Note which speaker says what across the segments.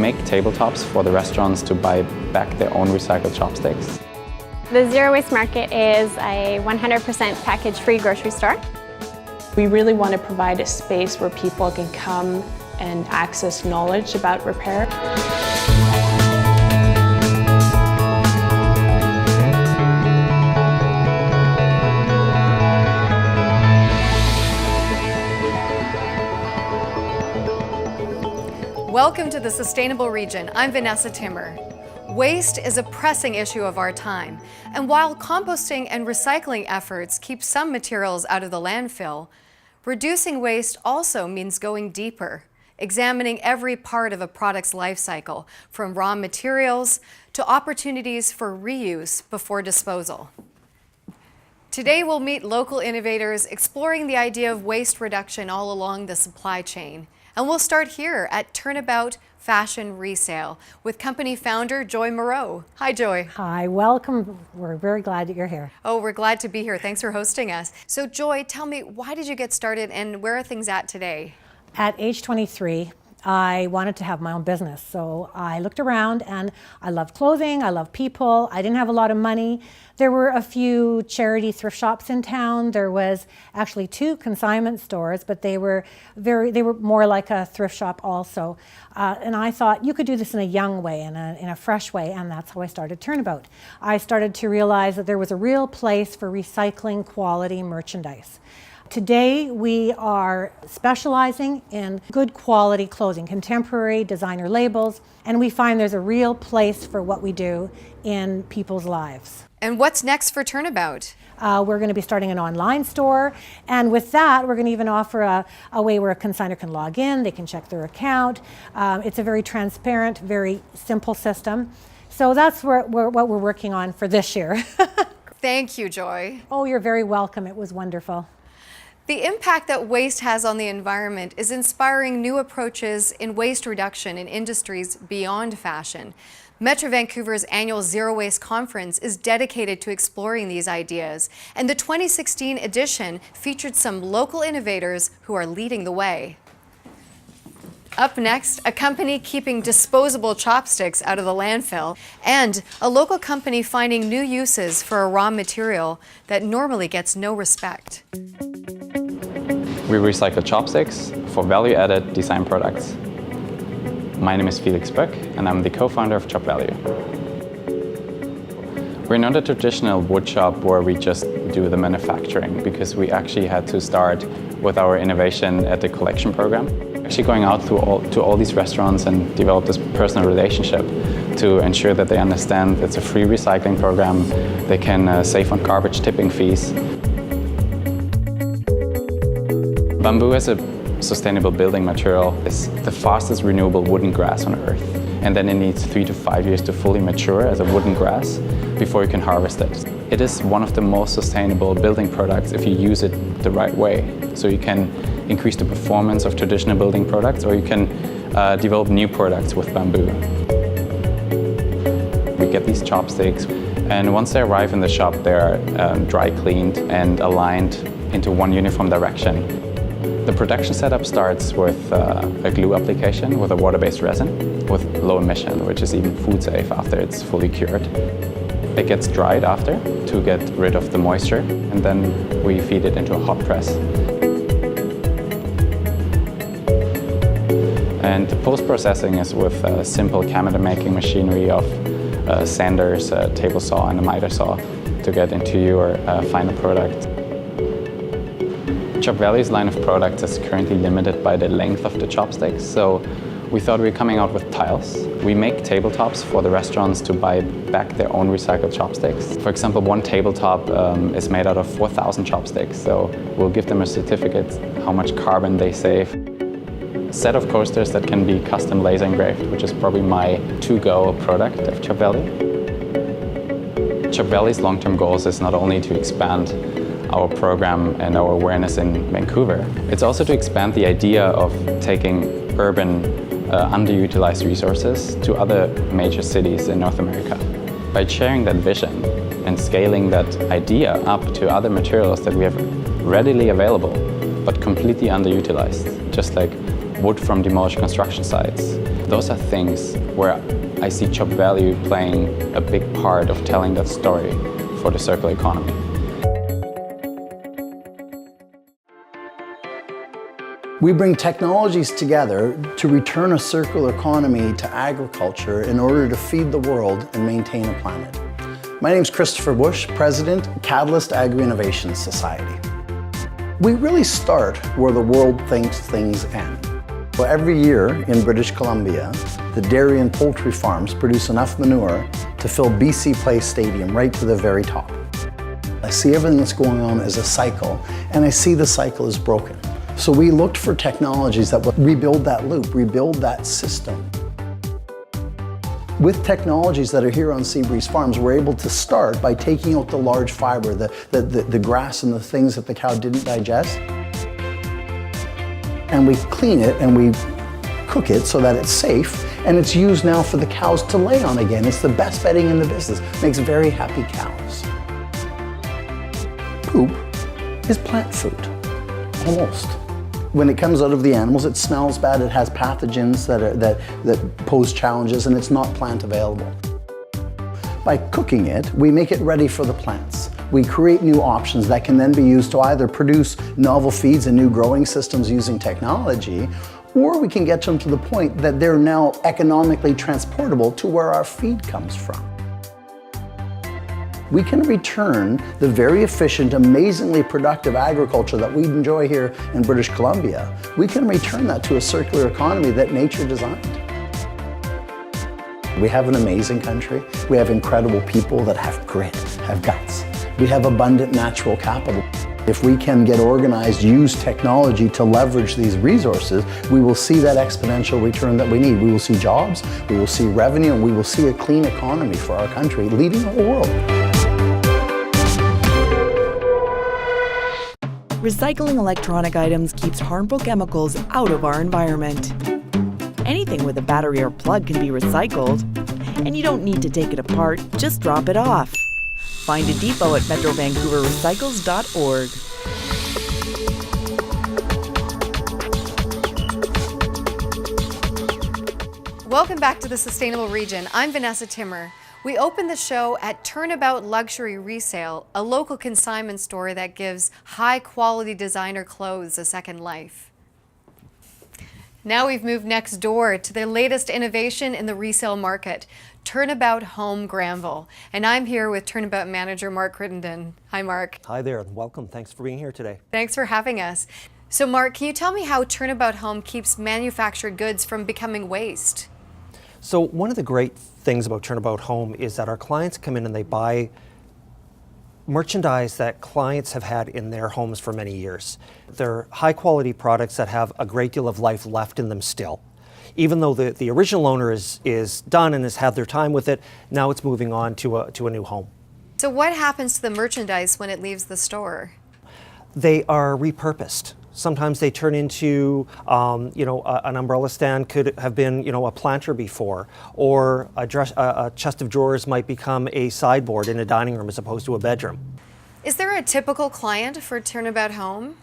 Speaker 1: make tabletops for the restaurants to buy back their own recycled chopsticks.
Speaker 2: The Zero Waste Market is a 100% package-free grocery store.
Speaker 3: We really want to provide a space where people can come and access knowledge about repair.
Speaker 4: Welcome to the Sustainable Region. I'm Vanessa Timmer. Waste is a pressing issue of our time, and while composting and recycling efforts keep some materials out of the landfill, reducing waste also means going deeper, examining every part of a product's life cycle, from raw materials to opportunities for reuse before disposal. Today we'll meet local innovators exploring the idea of waste reduction all along the supply chain. And we'll start here at Turnabout Fashion Resale with company founder Joy Moreau. Hi, Joy.
Speaker 5: Hi, welcome. We're very glad that you're here.
Speaker 4: Oh, we're glad to be here. Thanks for hosting us. So, Joy, tell me, why did you get started and where are things at today?
Speaker 5: At age 23, I wanted to have my own business. So I looked around and I love clothing, I love people. I didn't have a lot of money. There were a few charity thrift shops in town. There was actually 2 consignment stores, but they were more like a thrift shop also. And I thought you could do this in a young way, in a fresh way, and that's how I started Turnabout. I started to realize that there was a real place for recycling quality merchandise. Today we are specializing in good quality clothing, contemporary designer labels, and we find there's a real place for what we do in people's lives.
Speaker 4: And what's next for Turnabout?
Speaker 5: We're going to be starting an online store, and with that we're going to even offer a way where a consignor can log in, they can check their account. It's a very transparent, very simple system. So that's what we're working on for this year.
Speaker 4: Thank you, Joy.
Speaker 5: Oh, you're very welcome. It was wonderful.
Speaker 4: The impact that waste has on the environment is inspiring new approaches in waste reduction in industries beyond fashion. Metro Vancouver's annual Zero Waste Conference is dedicated to exploring these ideas, and the 2016 edition featured some local innovators who are leading the way. Up next, a company keeping disposable chopsticks out of the landfill, and a local company finding new uses for a raw material that normally gets no respect.
Speaker 1: We recycle chopsticks for value-added design products. My name is Felix Peck, and I'm the co-founder of Chop Value. We're not a traditional wood shop where we just do the manufacturing, because we actually had to start with our innovation at the collection program. Actually going out to all these restaurants and develop this personal relationship to ensure that they understand it's a free recycling program, they can save on garbage tipping fees. Bamboo as a sustainable building material is the fastest renewable wooden grass on earth. And then it needs 3 to 5 years to fully mature as a wooden grass before you can harvest it. It is one of the most sustainable building products if you use it the right way. So you can increase the performance of traditional building products, or you can develop new products with bamboo. We get these chopsticks, and once they arrive in the shop, they are dry cleaned and aligned into one uniform direction. The production setup starts with a glue application with a water-based resin with low emission, which is even food safe after it's fully cured. It gets dried after to get rid of the moisture, and then we feed it into a hot press. And the post-processing is with a simple cabinet making machinery of sanders, a table saw and a miter saw to get into your final product. Chop Value's line of products is currently limited by the length of the chopsticks, so we thought we were coming out with tiles. We make tabletops for the restaurants to buy back their own recycled chopsticks. For example, one tabletop is made out of 4,000 chopsticks, so we'll give them a certificate how much carbon they save. A set of coasters that can be custom laser engraved, which is probably my to-go product of Chop Value. Chop Value's long-term goals is not only to expand our program and our awareness in Vancouver, it's also to expand the idea of taking urban, underutilized resources to other major cities in North America. By sharing that vision and scaling that idea up to other materials that we have readily available, but completely underutilized, just like wood from demolished construction sites. Those are things where I see chop value playing a big part of telling that story for the circular economy.
Speaker 6: We bring technologies together to return a circular economy to agriculture in order to feed the world and maintain a planet. My name is Christopher Bush, President, Catalyst Agri-Innovation Society. We really start where the world thinks things end. So every year in British Columbia, the dairy and poultry farms produce enough manure to fill BC Place Stadium right to the very top. I see everything that's going on as a cycle, and I see the cycle is broken. So we looked for technologies that would rebuild that loop, rebuild that system. With technologies that are here on Seabreeze Farms, we're able to start by taking out the large fiber, the grass and the things that the cow didn't digest. And we clean it and we cook it so that it's safe, and it's used now for the cows to lay on again. It's the best bedding in the business. Makes very happy cows. Poop is plant food, almost. When it comes out of the animals, it smells bad, it has pathogens that pose challenges, and it's not plant available. By cooking it, we make it ready for the plants. We create new options that can then be used to either produce novel feeds and new growing systems using technology, or we can get them to the point that they're now economically transportable to where our feed comes from. We can return the very efficient, amazingly productive agriculture that we enjoy here in British Columbia. We can return that to a circular economy that nature designed. We have an amazing country. We have incredible people that have grit, have guts. We have abundant natural capital. If we can get organized, use technology to leverage these resources, we will see that exponential return that we need. We will see jobs, we will see revenue, and we will see a clean economy for our country, leading the whole world.
Speaker 7: Recycling electronic items keeps harmful chemicals out of our environment. Anything with a battery or plug can be recycled, and you don't need to take it apart, just drop it off. Find a depot at metrovancouverrecycles.org.
Speaker 4: Welcome back to the Sustainable Region. I'm Vanessa Timmer. We opened the show at Turnabout Luxury Resale, a local consignment store that gives high-quality designer clothes a second life. Now we've moved next door to the latest innovation in the resale market, Turnabout Home Granville. And I'm here with Turnabout manager Mark Crittenden. Hi, Mark.
Speaker 8: Hi there, welcome. Thanks for being here today.
Speaker 4: Thanks for having us. So, Mark, can you tell me how Turnabout Home keeps manufactured goods from becoming waste?
Speaker 8: So one of the great things about Turnabout Home is that our clients come in and they buy merchandise that clients have had in their homes for many years. They're high quality products that have a great deal of life left in them still. Even though the original owner is done and has had their time with it, now it's moving on to a new home.
Speaker 4: So what happens to the merchandise when it leaves the store?
Speaker 8: They are repurposed. Sometimes they turn into, an umbrella stand could have been, a planter before, or a chest of drawers might become a sideboard in a dining room as opposed to a bedroom.
Speaker 4: Is there a typical client for Turnabout Home?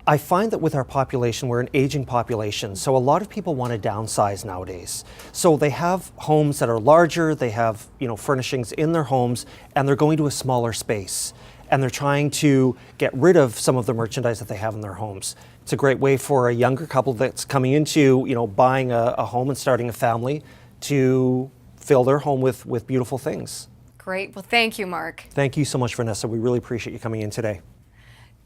Speaker 8: I find that with our population, we're an aging population, so a lot of people want to downsize nowadays. So they have homes that are larger, they have, furnishings in their homes, and they're going to a smaller space. And they're trying to get rid of some of the merchandise that they have in their homes. It's a great way for a younger couple that's coming into, buying a home and starting a family to fill their home with beautiful things.
Speaker 4: Great. Well, thank you, Mark.
Speaker 8: Thank you so much, Vanessa. We really appreciate you coming in today.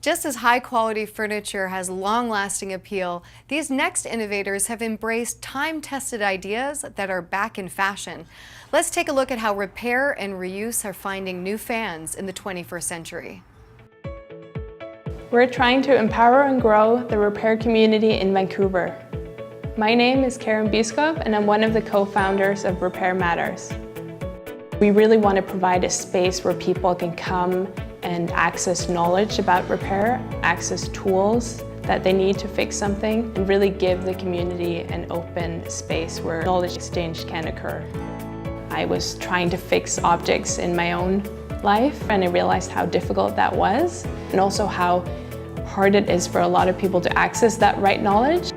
Speaker 4: Just as high-quality furniture has long-lasting appeal, these next innovators have embraced time-tested ideas that are back in fashion. Let's take a look at how repair and reuse are finding new fans in the 21st century.
Speaker 3: We're trying to empower and grow the repair community in Vancouver. My name is Karen Biskov, and I'm one of the co-founders of Repair Matters. We really want to provide a space where people can come and access knowledge about repair, access tools that they need to fix something, and really give the community an open space where knowledge exchange can occur. I was trying to fix objects in my own life, and I realized how difficult that was, and also how hard it is for a lot of people to access that right knowledge.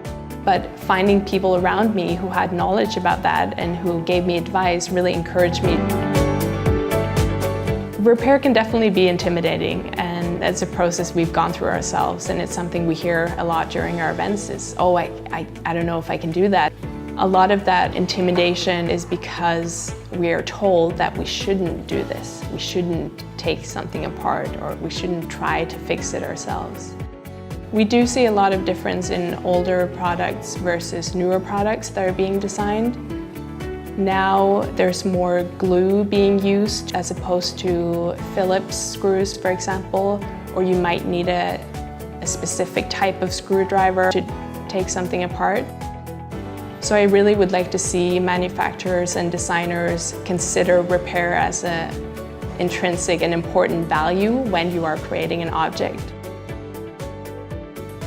Speaker 3: but finding people around me who had knowledge about that and who gave me advice really encouraged me. Repair can definitely be intimidating, and it's a process we've gone through ourselves, and it's something we hear a lot during our events is, oh, I don't know if I can do that. A lot of that intimidation is because we are told that we shouldn't do this. We shouldn't take something apart, or we shouldn't try to fix it ourselves. We do see a lot of difference in older products versus newer products that are being designed. Now there's more glue being used as opposed to Phillips screws, for example, or you might need a specific type of screwdriver to take something apart. So I really would like to see manufacturers and designers consider repair as an intrinsic and important value when you are creating an object.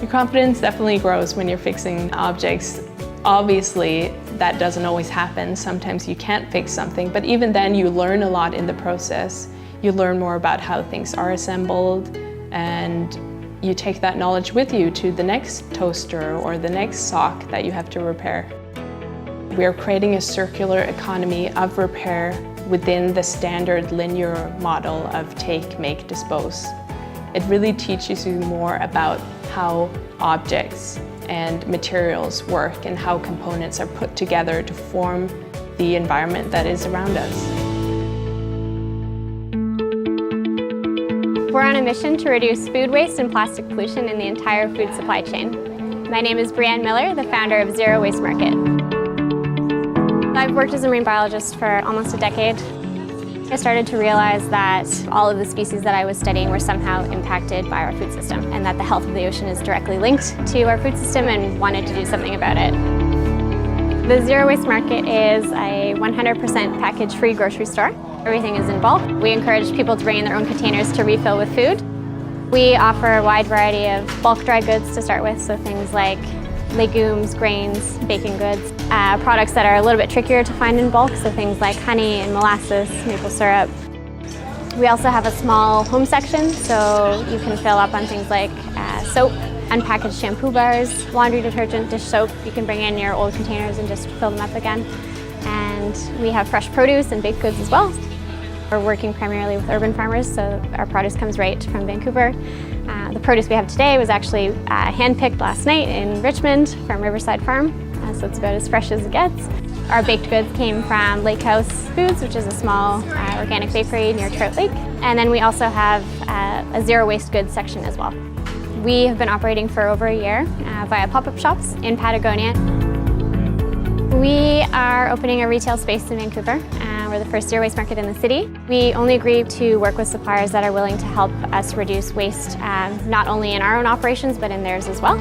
Speaker 3: Your confidence definitely grows when you're fixing objects. Obviously, that doesn't always happen. Sometimes you can't fix something, but even then you learn a lot in the process. You learn more about how things are assembled, and you take that knowledge with you to the next toaster or the next sock that you have to repair. We are creating a circular economy of repair within the standard linear model of take, make, dispose. It really teaches you more about how objects and materials work and how components are put together to form the environment that is around us.
Speaker 2: We're on a mission to reduce food waste and plastic pollution in the entire food supply chain. My name is Brianne Miller, the founder of Zero Waste Market. I've worked as a marine biologist for almost a decade. I started to realize that all of the species that I was studying were somehow impacted by our food system, and that the health of the ocean is directly linked to our food system, and wanted to do something about it. The Zero Waste Market is a 100% package-free grocery store. Everything is in bulk. We encourage people to bring in their own containers to refill with food. We offer a wide variety of bulk dry goods to start with, so things like legumes, grains, baking goods. Products that are a little bit trickier to find in bulk, so things like honey and molasses, maple syrup. We also have a small home section, so you can fill up on things like soap, unpackaged shampoo bars, laundry detergent, dish soap. You can bring in your old containers and just fill them up again. And we have fresh produce and baked goods as well. We're working primarily with urban farmers, so our produce comes right from Vancouver. The produce we have today was actually hand-picked last night in Richmond from Riverside Farm, so it's about as fresh as it gets. Our baked goods came from Lake House Foods, which is a small organic bakery near Trout Lake. And then we also have a zero waste goods section as well. We have been operating for over a year via pop-up shops in Patagonia. We are opening a retail space in Vancouver. We're the first zero waste market in the city. We only agree to work with suppliers that are willing to help us reduce waste, not only in our own operations, but in theirs as well.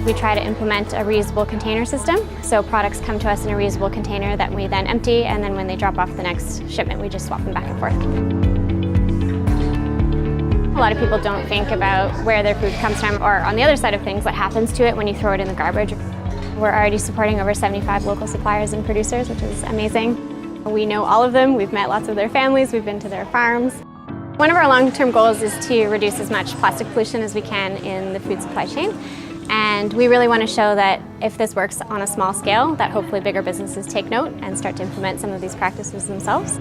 Speaker 2: We try to implement a reusable container system. So products come to us in a reusable container that we then empty, and then when they drop off the next shipment, we just swap them back and forth. A lot of people don't think about where their food comes from, or on the other side of things, what happens to it when you throw it in the garbage. We're already supporting over 75 local suppliers and producers, which is amazing. We know all of them, we've met lots of their families, we've been to their farms. One of our long-term goals is to reduce as much plastic pollution as we can in the food supply chain. And we really want to show that if this works on a small scale, that hopefully bigger businesses take note and start to implement some of these practices themselves.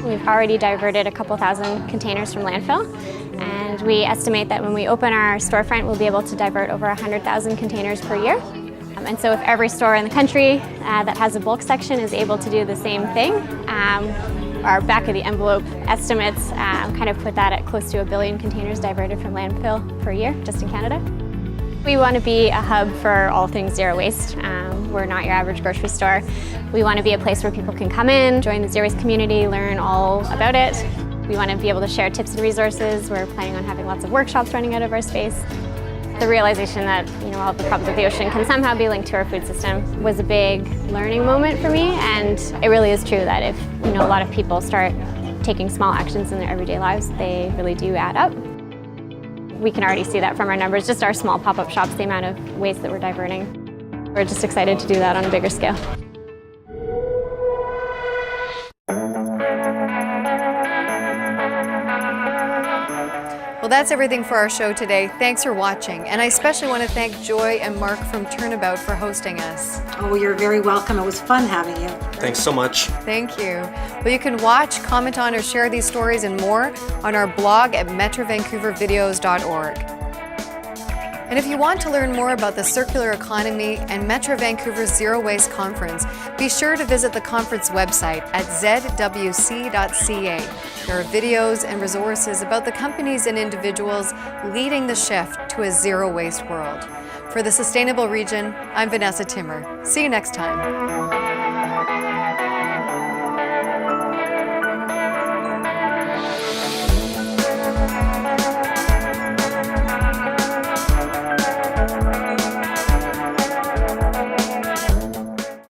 Speaker 2: We've already diverted a couple thousand containers from landfill, and we estimate that when we open our storefront, we'll be able to divert over 100,000 containers per year. And so if every store in the country that has a bulk section is able to do the same thing, our back of the envelope estimates kind of put that at close to 1 billion containers diverted from landfill per year, just in Canada. We want to be a hub for all things zero waste. We're not your average grocery store. We want to be a place where people can come in, join the zero waste community, learn all about it. We want to be able to share tips and resources. We're planning on having lots of workshops running out of our space. The realization that all the problems of the ocean can somehow be linked to our food system was a big learning moment for me, and it really is true that if a lot of people start taking small actions in their everyday lives, they really do add up. We can already see that from our numbers, just our small pop-up shops, the amount of waste that we're diverting. We're just excited to do that on a bigger scale.
Speaker 4: Well, that's everything for our show today. Thanks for watching. And I especially want to thank Joy and Mark from Turnabout for hosting us.
Speaker 5: Oh, you're very welcome. It was fun having you.
Speaker 8: Thanks so much.
Speaker 4: Thank you. Well, you can watch, comment on, or share these stories and more on our blog at metrovancouvervideos.org. And if you want to learn more about the circular economy and Metro Vancouver's Zero Waste Conference, be sure to visit the conference website at zwc.ca. There are videos and resources about the companies and individuals leading the shift to a zero waste world. For the Sustainable Region, I'm Vanessa Timmer. See you next time.